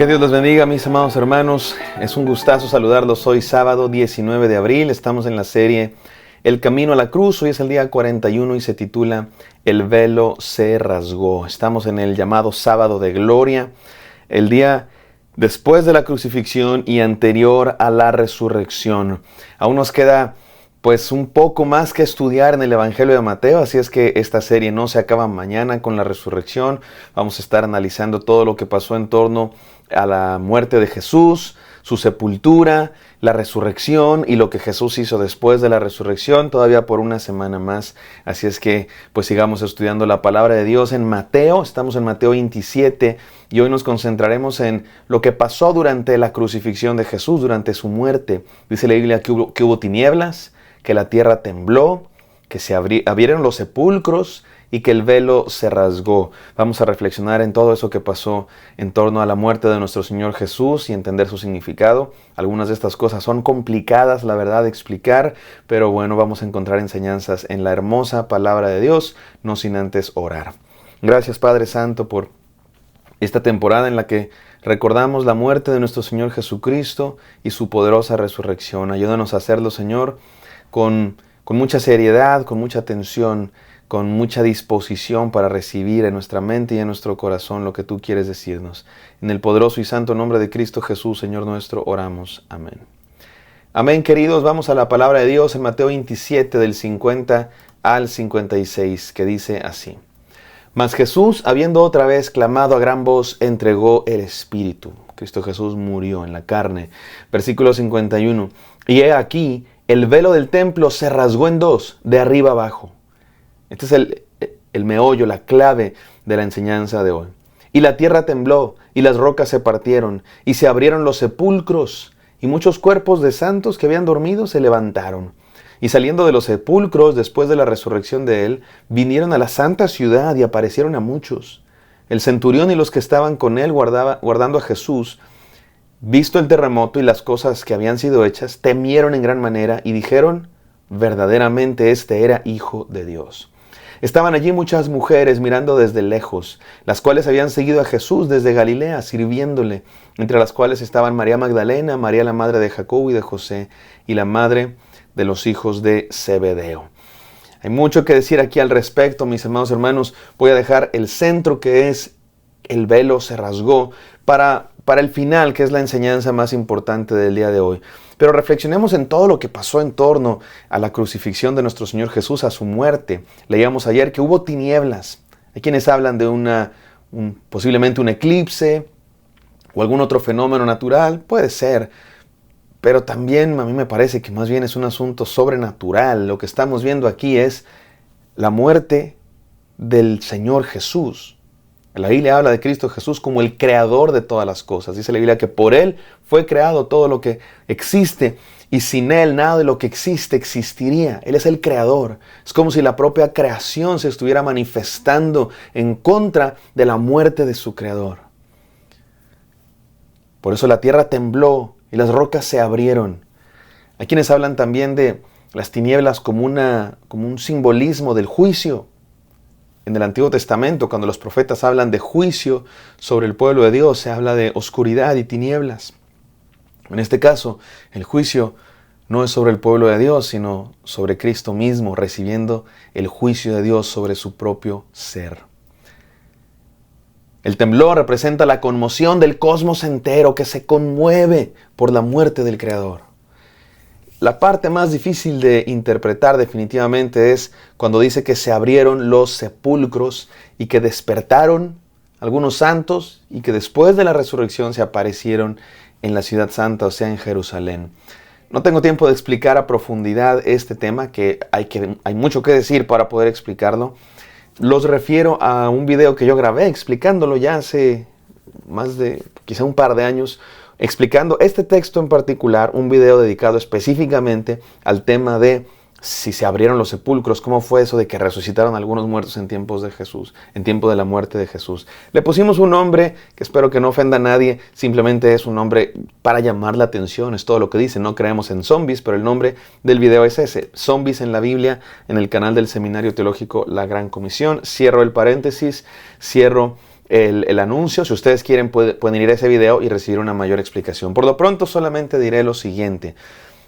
Que Dios los bendiga, mis amados hermanos. Es un gustazo saludarlos hoy, sábado 19 de abril. Estamos en la serie El Camino a la Cruz. Hoy es el día 41 y se titula El velo se rasgó. Estamos en el llamado Sábado de Gloria, el día después de la crucifixión y anterior a la resurrección. Aún nos queda pues un poco más que estudiar en el Evangelio de Mateo, así es que esta serie no se acaba mañana con la resurrección. Vamos a estar analizando todo lo que pasó en torno a la muerte de Jesús, su sepultura, la resurrección y lo que Jesús hizo después de la resurrección, todavía por una semana más. Así es que pues sigamos estudiando la palabra de Dios en Mateo. Estamos en Mateo 27 y hoy nos concentraremos en lo que pasó durante la crucifixión de Jesús, durante su muerte. Dice la Biblia que hubo tinieblas, que la tierra tembló, que se abrieron los sepulcros y que el velo se rasgó. Vamos a reflexionar en todo eso que pasó en torno a la muerte de nuestro Señor Jesús y entender su significado. Algunas de estas cosas son complicadas, la verdad, de explicar, pero bueno, vamos a encontrar enseñanzas en la hermosa palabra de Dios, no sin antes orar. Gracias, Padre Santo, por esta temporada en la que recordamos la muerte de nuestro Señor Jesucristo y su poderosa resurrección. Ayúdanos a hacerlo, Señor, con mucha seriedad, con mucha atención, con mucha disposición para recibir en nuestra mente y en nuestro corazón lo que tú quieres decirnos. En el poderoso y santo nombre de Cristo Jesús, Señor nuestro, oramos. Amén. Amén, queridos. Vamos a la palabra de Dios en Mateo 27, del 50 al 56, que dice así. Mas Jesús, habiendo otra vez clamado a gran voz, entregó el Espíritu. Cristo Jesús murió en la carne. Versículo 51. Y he aquí, el velo del templo se rasgó en dos, de arriba abajo. Este es el meollo, la clave de la enseñanza de hoy. Y la tierra tembló, y las rocas se partieron, y se abrieron los sepulcros, y muchos cuerpos de santos que habían dormido se levantaron. Y saliendo de los sepulcros, después de la resurrección de él, vinieron a la santa ciudad y aparecieron a muchos. El centurión y los que estaban con él guardando a Jesús, visto el terremoto y las cosas que habían sido hechas, temieron en gran manera y dijeron, verdaderamente este era Hijo de Dios. Estaban allí muchas mujeres mirando desde lejos, las cuales habían seguido a Jesús desde Galilea, sirviéndole, entre las cuales estaban María Magdalena, María la madre de Jacobo y de José, y la madre de los hijos de Zebedeo. Hay mucho que decir aquí al respecto, mis amados hermanos. Voy a dejar el centro, que es el velo se rasgó, para el final, que es la enseñanza más importante del día de hoy. Pero reflexionemos en todo lo que pasó en torno a la crucifixión de nuestro Señor Jesús, a su muerte. Leíamos ayer que hubo tinieblas. Hay quienes hablan de posiblemente un eclipse o algún otro fenómeno natural. Puede ser. Pero también a mí me parece que más bien es un asunto sobrenatural. Lo que estamos viendo aquí es la muerte del Señor Jesús. La Biblia habla de Cristo Jesús como el creador de todas las cosas. Dice la Biblia que por Él fue creado todo lo que existe y sin Él nada de lo que existe existiría. Él es el creador. Es como si la propia creación se estuviera manifestando en contra de la muerte de su creador. Por eso la tierra tembló y las rocas se abrieron. Hay quienes hablan también de las tinieblas como un simbolismo del juicio. En el Antiguo Testamento, cuando los profetas hablan de juicio sobre el pueblo de Dios, se habla de oscuridad y tinieblas. En este caso, el juicio no es sobre el pueblo de Dios, sino sobre Cristo mismo, recibiendo el juicio de Dios sobre su propio ser. El temblor representa la conmoción del cosmos entero que se conmueve por la muerte del Creador. La parte más difícil de interpretar definitivamente es cuando dice que se abrieron los sepulcros y que despertaron algunos santos y que después de la resurrección se aparecieron en la ciudad santa, o sea, en Jerusalén. No tengo tiempo de explicar a profundidad este tema, que hay mucho que decir para poder explicarlo. Los refiero a un video que yo grabé explicándolo ya hace más de quizá un par de años, explicando este texto en particular, un video dedicado específicamente al tema de si se abrieron los sepulcros, cómo fue eso de que resucitaron algunos muertos en tiempos de Jesús, en tiempo de la muerte de Jesús. Le pusimos un nombre que espero que no ofenda a nadie, simplemente es un nombre para llamar la atención, es todo lo que dice. No creemos en zombies, pero el nombre del video es ese, Zombies en la Biblia, en el canal del Seminario Teológico La Gran Comisión. Cierro el paréntesis, cierro el anuncio. Si ustedes quieren pueden ir a ese video y recibir una mayor explicación. Por lo pronto solamente diré lo siguiente.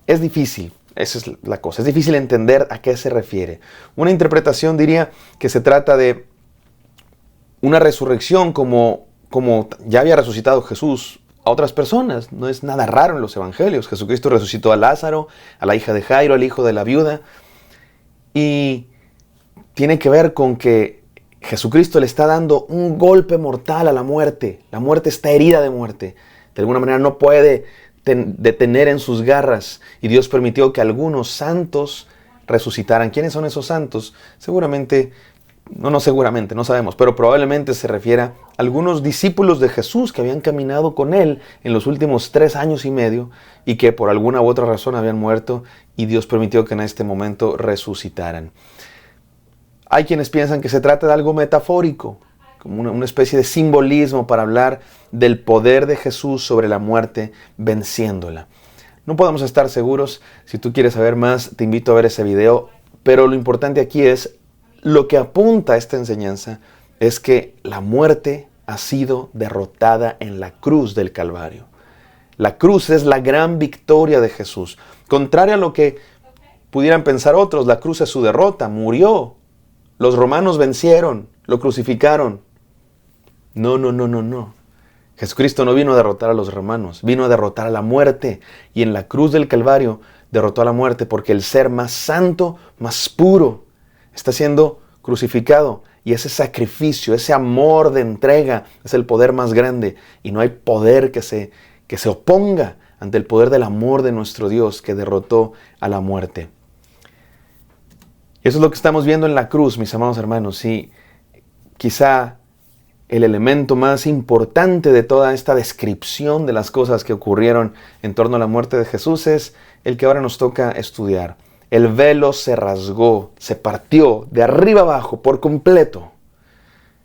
Es difícil, esa es la cosa, es difícil entender a qué se refiere. Una interpretación diría que se trata de una resurrección como ya había resucitado Jesús a otras personas. No es nada raro en los evangelios. Jesucristo resucitó a Lázaro, a la hija de Jairo, al hijo de la viuda. Y tiene que ver con que Jesucristo le está dando un golpe mortal a la muerte. La muerte está herida de muerte. De alguna manera no puede detener en sus garras. Y Dios permitió que algunos santos resucitaran. ¿Quiénes son esos santos? Seguramente, no sabemos, pero probablemente se refiere a algunos discípulos de Jesús que habían caminado con Él en los últimos 3 años y medio y que por alguna u otra razón habían muerto y Dios permitió que en este momento resucitaran. Hay quienes piensan que se trata de algo metafórico, como una especie de simbolismo para hablar del poder de Jesús sobre la muerte, venciéndola. No podemos estar seguros. Si tú quieres saber más, te invito a ver ese video, pero lo importante aquí es lo que apunta a esta enseñanza es que la muerte ha sido derrotada en la cruz del Calvario. La cruz es la gran victoria de Jesús. Contrario a lo que pudieran pensar otros, la cruz es su derrota, murió. Los romanos vencieron, lo crucificaron. No. Jesucristo no vino a derrotar a los romanos, vino a derrotar a la muerte. Y en la cruz del Calvario derrotó a la muerte porque el ser más santo, más puro, está siendo crucificado y ese sacrificio, ese amor de entrega es el poder más grande y no hay poder que se oponga ante el poder del amor de nuestro Dios que derrotó a la muerte. Y eso es lo que estamos viendo en la cruz, mis amados hermanos, y quizá el elemento más importante de toda esta descripción de las cosas que ocurrieron en torno a la muerte de Jesús es el que ahora nos toca estudiar. El velo se rasgó, se partió de arriba abajo por completo.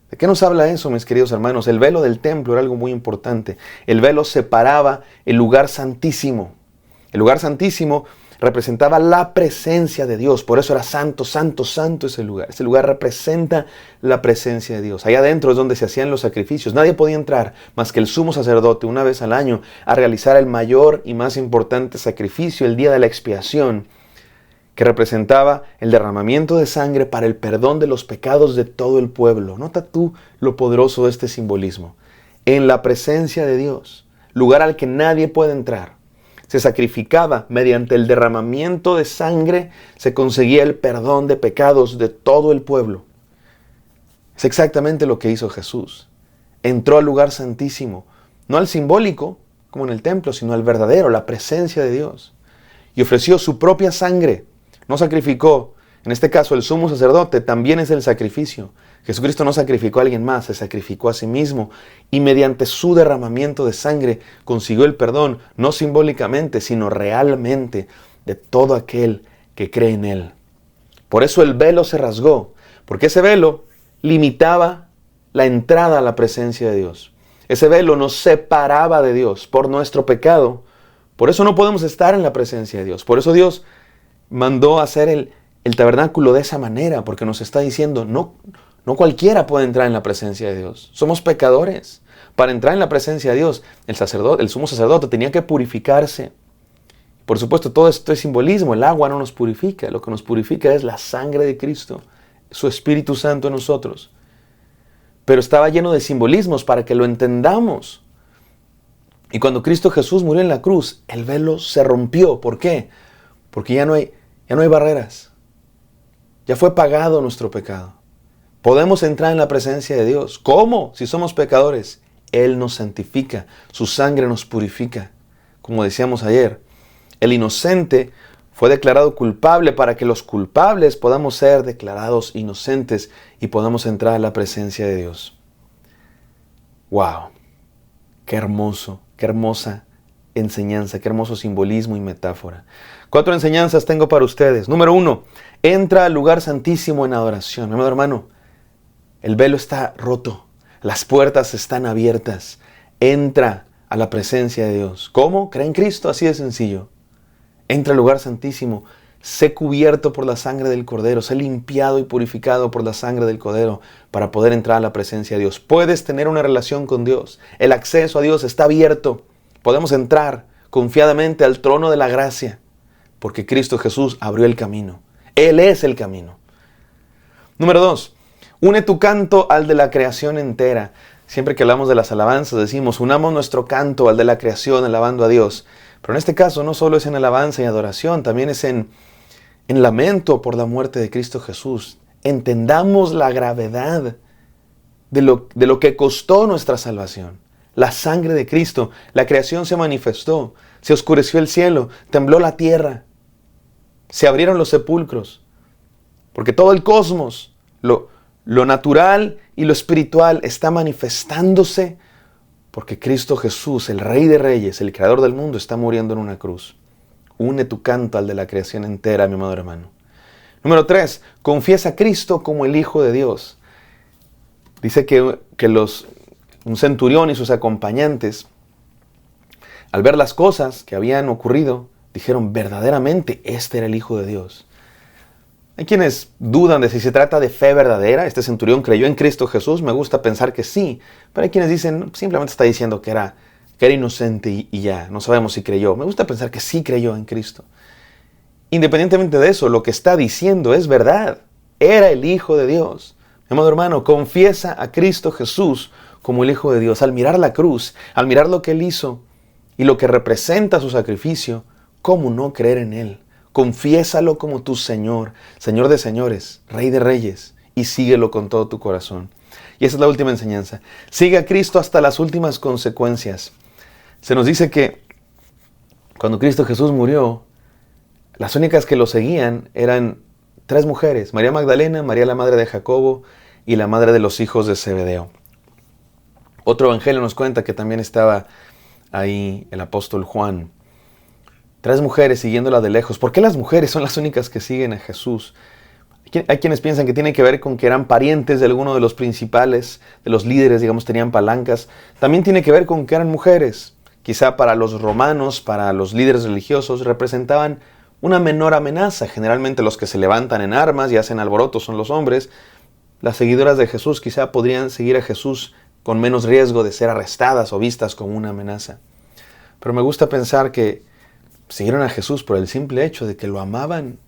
¿De qué nos habla eso, mis queridos hermanos? El velo del templo era algo muy importante. El velo separaba el lugar santísimo. El lugar santísimo representaba la presencia de Dios. Por eso era santo, santo, santo ese lugar. Ese lugar representa la presencia de Dios. Allá adentro es donde se hacían los sacrificios. Nadie podía entrar más que el sumo sacerdote una vez al año a realizar el mayor y más importante sacrificio, el día de la expiación, que representaba el derramamiento de sangre para el perdón de los pecados de todo el pueblo. Nota tú lo poderoso de este simbolismo. En la presencia de Dios, lugar al que nadie puede entrar, se sacrificaba mediante el derramamiento de sangre, se conseguía el perdón de pecados de todo el pueblo. Es exactamente lo que hizo Jesús. Entró al lugar santísimo, no al simbólico, como en el templo, sino al verdadero, la presencia de Dios. Y ofreció su propia sangre. No sacrificó, en este caso el sumo sacerdote también es el sacrificio. Jesucristo no sacrificó a alguien más, se sacrificó a sí mismo y mediante su derramamiento de sangre consiguió el perdón, no simbólicamente, sino realmente de todo aquel que cree en Él. Por eso el velo se rasgó, porque ese velo limitaba la entrada a la presencia de Dios. Ese velo nos separaba de Dios por nuestro pecado. Por eso no podemos estar en la presencia de Dios. Por eso Dios mandó hacer el tabernáculo de esa manera, porque nos está diciendo, no cualquiera puede entrar en la presencia de Dios. Somos pecadores. Para entrar en la presencia de Dios, el sumo sacerdote tenía que purificarse. Por supuesto, todo esto es simbolismo. El agua no nos purifica. Lo que nos purifica es la sangre de Cristo, su Espíritu Santo en nosotros. Pero estaba lleno de simbolismos para que lo entendamos. Y cuando Cristo Jesús murió en la cruz, el velo se rompió. ¿Por qué? Porque ya no hay barreras. Ya fue pagado nuestro pecado. Podemos entrar en la presencia de Dios. ¿Cómo? Si somos pecadores. Él nos santifica. Su sangre nos purifica. Como decíamos ayer, el inocente fue declarado culpable para que los culpables podamos ser declarados inocentes y podamos entrar a la presencia de Dios. ¡Wow! ¡Qué hermoso! ¡Qué hermosa enseñanza! ¡Qué hermoso simbolismo y metáfora! 4 enseñanzas tengo para ustedes. Número 1, entra al lugar santísimo en adoración. Mi amado hermano, el velo está roto. Las puertas están abiertas. Entra a la presencia de Dios. ¿Cómo? Cree en Cristo, así de sencillo. Entra al lugar santísimo. sé cubierto por la sangre del Cordero, sé limpiado y purificado por la sangre del Cordero para poder entrar a la presencia de Dios. Puedes tener una relación con Dios. El acceso a Dios está abierto. Podemos entrar confiadamente al trono de la gracia porque Cristo Jesús abrió el camino. Él es el camino. Número 2. Une tu canto al de la creación entera. Siempre que hablamos de las alabanzas decimos, unamos nuestro canto al de la creación, alabando a Dios. Pero en este caso no solo es en alabanza y adoración, también es en lamento por la muerte de Cristo Jesús. Entendamos la gravedad de lo que costó nuestra salvación. La sangre de Cristo, la creación se manifestó, se oscureció el cielo, tembló la tierra, se abrieron los sepulcros, porque todo el cosmos, lo natural y lo espiritual está manifestándose porque Cristo Jesús, el Rey de Reyes, el Creador del mundo, está muriendo en una cruz. Une tu canto al de la creación entera, mi amado hermano. Número 3, confiesa a Cristo como el Hijo de Dios. Dice que un centurión y sus acompañantes, al ver las cosas que habían ocurrido, dijeron, verdaderamente, este era el Hijo de Dios. Hay quienes dudan de si se trata de fe verdadera. Este centurión creyó en Cristo Jesús. Me gusta pensar que sí. Pero hay quienes dicen, simplemente está diciendo que era inocente y ya. No sabemos si creyó. Me gusta pensar que sí creyó en Cristo. Independientemente de eso, lo que está diciendo es verdad. Era el Hijo de Dios. Mi amado hermano, confiesa a Cristo Jesús como el Hijo de Dios. Al mirar la cruz, al mirar lo que Él hizo y lo que representa su sacrificio, ¿cómo no creer en Él? Confiésalo como tu Señor, Señor de señores, Rey de reyes, y síguelo con todo tu corazón. Y esa es la última enseñanza. Sigue a Cristo hasta las últimas consecuencias. Se nos dice que cuando Cristo Jesús murió, las únicas que lo seguían eran 3 mujeres, María Magdalena, María la madre de Jacobo y la madre de los hijos de Zebedeo. Otro evangelio nos cuenta que también estaba ahí el apóstol Juan. 3 mujeres siguiéndola de lejos. ¿Por qué las mujeres son las únicas que siguen a Jesús? Hay quienes piensan que tiene que ver con que eran parientes de alguno de los principales, de los líderes, digamos, tenían palancas. También tiene que ver con que eran mujeres. Quizá para los romanos, para los líderes religiosos, representaban una menor amenaza. Generalmente los que se levantan en armas y hacen alborotos son los hombres. Las seguidoras de Jesús quizá podrían seguir a Jesús con menos riesgo de ser arrestadas o vistas como una amenaza. Pero me gusta pensar que siguieron a Jesús por el simple hecho de que lo amaban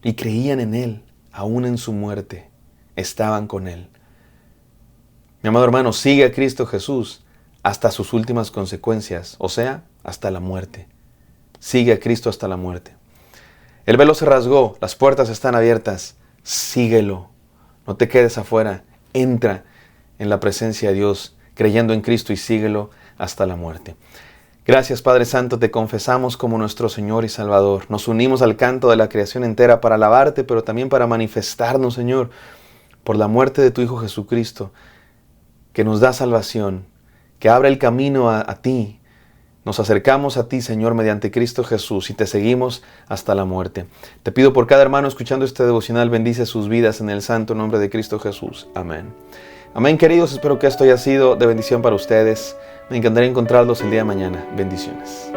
y creían en Él, aún en su muerte, estaban con Él. Mi amado hermano, sigue a Cristo Jesús hasta sus últimas consecuencias, o sea, hasta la muerte. Sigue a Cristo hasta la muerte. El velo se rasgó, las puertas están abiertas, síguelo. No te quedes afuera, entra en la presencia de Dios, creyendo en Cristo y síguelo hasta la muerte. Gracias, Padre Santo, te confesamos como nuestro Señor y Salvador. Nos unimos al canto de la creación entera para alabarte, pero también para manifestarnos, Señor, por la muerte de tu Hijo Jesucristo, que nos da salvación, que abre el camino a ti. Nos acercamos a ti, Señor, mediante Cristo Jesús y te seguimos hasta la muerte. Te pido por cada hermano escuchando este devocional, bendice sus vidas en el santo nombre de Cristo Jesús. Amén. Amén, queridos. Espero que esto haya sido de bendición para ustedes. Me encantaría encontrarlos el día de mañana. Bendiciones.